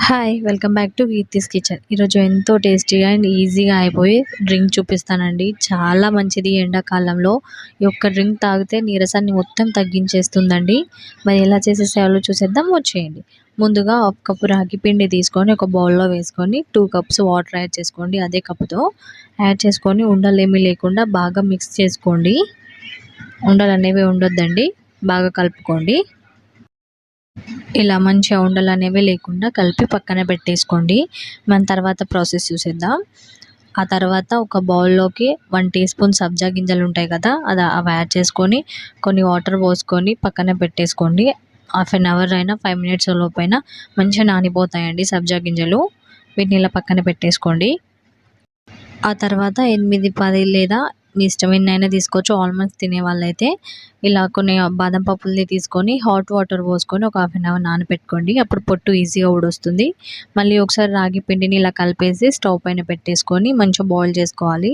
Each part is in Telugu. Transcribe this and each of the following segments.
Hi welcome back to Keerthi's kitchen. ఈరోజు ఎంతో టేస్టీగా అండ్ ఈజీగా అయిపోయి డ్రింక్ చూపిస్తానండి. చాలా మంచిది ఎండాకాలంలో. ఈ ఒక్క డ్రింక్ తాగితే నీరసాన్ని మొత్తం తగ్గించేస్తుందండి. మరి ఎలా చేసేసేయాలో చూసేద్దాం, వచ్చేయండి. ముందుగా ఒక కప్పు రాగి పిండి తీసుకొని ఒక బౌల్లో వేసుకొని 2 కప్స్ వాటర్ యాడ్ చేసుకోండి. అదే కప్పుతో యాడ్ చేసుకొని ఉండలేమీ లేకుండా బాగా మిక్స్ చేసుకోండి. ఉండలు అనేవి ఉండొద్దండి, బాగా కలుపుకోండి. ఇలా మంచిగా ఉండలనేవి లేకుండా కలిపి పక్కన పెట్టేసుకోండి. మన తర్వాత ప్రాసెస్ చూసేద్దాం. ఆ తర్వాత ఒక బౌల్లోకి 1 టీ స్పూన్ సబ్జా గింజలు ఉంటాయి కదా, అవి యాడ్ చేసుకొని కొన్ని వాటర్ పోసుకొని పక్కన పెట్టేసుకోండి. హాఫ్ అన్ అవర్ అయినా 5 మినిట్స్ లోపైనా మంచిగా నానిపోతాయండి సబ్జా గింజలు. వీటిని ఇలా పక్కన పెట్టేసుకోండి. ఆ తర్వాత 8, 10 లేదా మీ ఇష్టం ఎన్నైనా తీసుకోవచ్చు. ఆల్మండ్స్ తినే వాళ్ళైతే ఇలా కొన్ని బాదం పప్పుల్ని తీసుకొని హాట్ వాటర్ పోసుకొని ఒక హాఫ్ అన్ అవర్ నానబెట్టుకోండి. అప్పుడు పొట్టు ఈజీగా ఊడొస్తుంది. మళ్ళీ ఒకసారి రాగి పిండిని ఇలా కలిపేసి స్టవ్ పైన పెట్టేసుకొని మంచిగా బాయిల్ చేసుకోవాలి.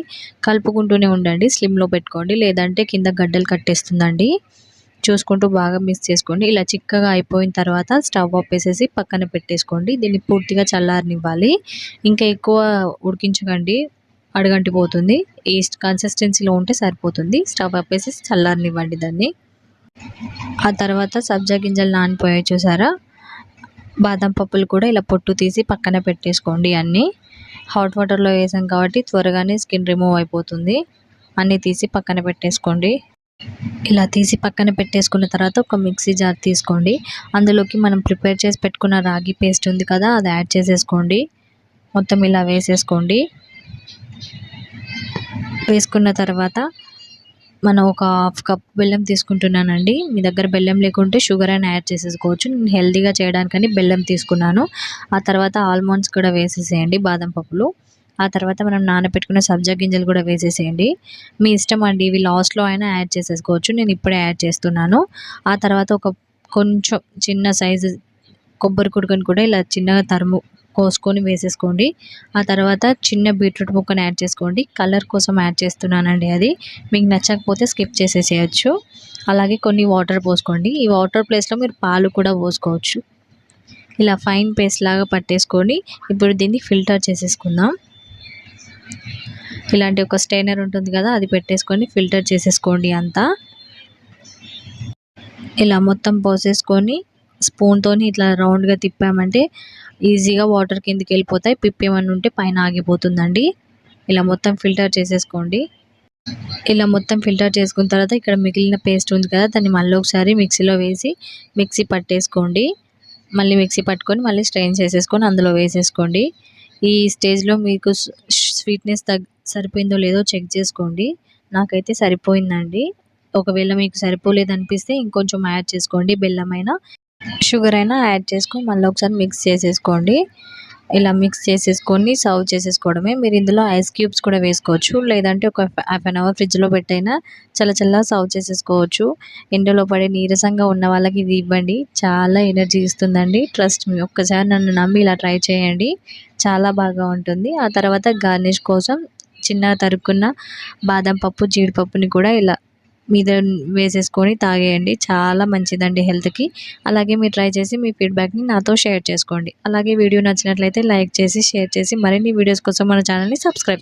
కలుపుకుంటూనే ఉండండి, స్లిమ్లో పెట్టుకోండి, లేదంటే కింద గడ్డలు కట్టేస్తుందండి. చూసుకుంటూ బాగా మిక్స్ చేసుకోండి. ఇలా చిక్కగా అయిపోయిన తర్వాత స్టవ్ ఆపేసేసి పక్కన పెట్టేసుకోండి. దీన్ని పూర్తిగా చల్లారనివ్వాలి. ఇంకా ఎక్కువ ఉడికించకండి, అడుగంటిపోతుంది. ఈ కన్సిస్టెన్సీలో ఉంటే సరిపోతుంది. స్టవ్ ఆపేసి చల్లారనివ్వండి దాన్ని. ఆ తర్వాత సబ్జా గింజలు నానిపోయాయి చూసారా, బాదం పప్పులు కూడా ఇలా పొట్టు తీసి పక్కన పెట్టేసుకోండి. అన్నీ హాట్ వాటర్లో వేసాం కాబట్టి త్వరగానే స్కిన్ రిమూవ్ అయిపోతుంది. అన్నీ తీసి పక్కన పెట్టేసుకోండి. ఇలా తీసి పక్కన పెట్టేసుకున్న తర్వాత ఒక మిక్సీ జార్ తీసుకోండి. అందులోకి మనం ప్రిపేర్ చేసి పెట్టుకున్న రాగి పేస్ట్ ఉంది కదా, అది యాడ్ చేసేసుకోండి. మొత్తం ఇలా వేసేసుకోండి. వేసుకున్న తర్వాత మనం ఒక హాఫ్ కప్ బెల్లం తీసుకుంటున్నానండి. మీ దగ్గర బెల్లం లేకుంటే షుగర్ అయినా యాడ్ చేసేసుకోవచ్చు. నేను హెల్తీగా చేయడానికని బెల్లం తీసుకున్నాను. ఆ తర్వాత ఆల్మండ్స్ కూడా వేసేసేయండి, బాదం పప్పులు. ఆ తర్వాత మనం నానబెట్టుకున్న సబ్జా గింజలు కూడా వేసేసేయండి. మీ ఇష్టం అండి, ఇవి లాస్ట్లో అయినా యాడ్ చేసేసుకోవచ్చు. నేను ఇప్పుడే యాడ్ చేస్తున్నాను. ఆ తర్వాత ఒక కొంచెం చిన్న సైజు కొబ్బరి కుడుకను కూడా ఇలా చిన్నగా కోసుకొని వేసేసుకోండి. ఆ తర్వాత చిన్న బీట్రూట్ ముక్కను యాడ్ చేసుకోండి. కలర్ కోసం యాడ్ చేస్తున్నానండి, అది మీకు నచ్చకపోతే స్కిప్ చేసేసేయచ్చు. అలాగే కొన్ని వాటర్ పోసుకోండి. ఈ వాటర్ ప్లేస్లో మీరు పాలు కూడా పోసుకోవచ్చు. ఇలా ఫైన్ పేస్ట్ లాగా పట్టేసుకొని ఇప్పుడు దీన్ని ఫిల్టర్ చేసేసుకుందాం. ఇలాంటి ఒక స్టెయినర్ ఉంటుంది కదా, అది పెట్టేసుకొని ఫిల్టర్ చేసేసుకోండి అంతా. ఇలా మొత్తం పోసేసుకొని స్పూన్తోని ఇట్లా రౌండ్గా తిప్పామంటే ఈజీగా వాటర్ కిందకి వెళ్ళిపోతాయి. పిప్పేమని ఉంటే పైన ఆగిపోతుందండి. ఇలా మొత్తం ఫిల్టర్ చేసేసుకోండి. ఇలా మొత్తం ఫిల్టర్ చేసుకున్న తర్వాత ఇక్కడ మిగిలిన పేస్ట్ ఉంది కదా, దాన్ని మళ్ళీ ఒకసారి మిక్సీలో వేసి మిక్సీ పట్టేసుకోండి. మళ్ళీ మిక్సీ పట్టుకొని మళ్ళీ స్ట్రెయిన్ చేసేసుకొని అందులో వేసేసుకోండి. ఈ స్టేజ్లో మీకు స్వీట్నెస్ సరిపోయిందో లేదో చెక్ చేసుకోండి. నాకైతే సరిపోయిందండి. ఒకవేళ మీకు సరిపోలేదనిపిస్తే ఇంకొంచెం యాడ్ చేసుకోండి. బెల్లమైనా షుగర్ అయినా యాడ్ చేసుకొని మళ్ళీ ఒకసారి మిక్స్ చేసేసుకోండి. ఇలా మిక్స్ చేసేసుకొని సర్వ్ చేసేసుకోవడమే. మీరు ఇందులో ఐస్ క్యూబ్స్ కూడా వేసుకోవచ్చు, లేదంటే ఒక హాఫ్ అన్ అవర్ ఫ్రిడ్జ్లో పెట్టైనా చల్ల సర్వ్ చేసేసుకోవచ్చు. ఎండలో పడే నీరసంగా ఉన్న వాళ్ళకి ఇది ఇవ్వండి, చాలా ఎనర్జీ ఇస్తుందండి. ట్రస్ట్ మీ, ఒక్కసారి నన్ను నమ్మి ఇలా ట్రై చేయండి, చాలా బాగా ఉంటుంది. ఆ తర్వాత గార్నిష్ కోసం చిన్నగా తరుక్కున్న బాదం పప్పు, జీడిపప్పుని కూడా ఇలా మీద వేసేసుకొని తాగేయండి. చాలా మంచిదండి హెల్త్కి. అలాగే మీరు ట్రై చేసి మీ ఫీడ్బ్యాక్ని నాతో షేర్ చేసుకోండి. అలాగే వీడియో నచ్చినట్లయితే లైక్ చేసి షేర్ చేసి మరిన్ని వీడియోస్ కోసం మన ఛానల్ని సబ్స్క్రైబ్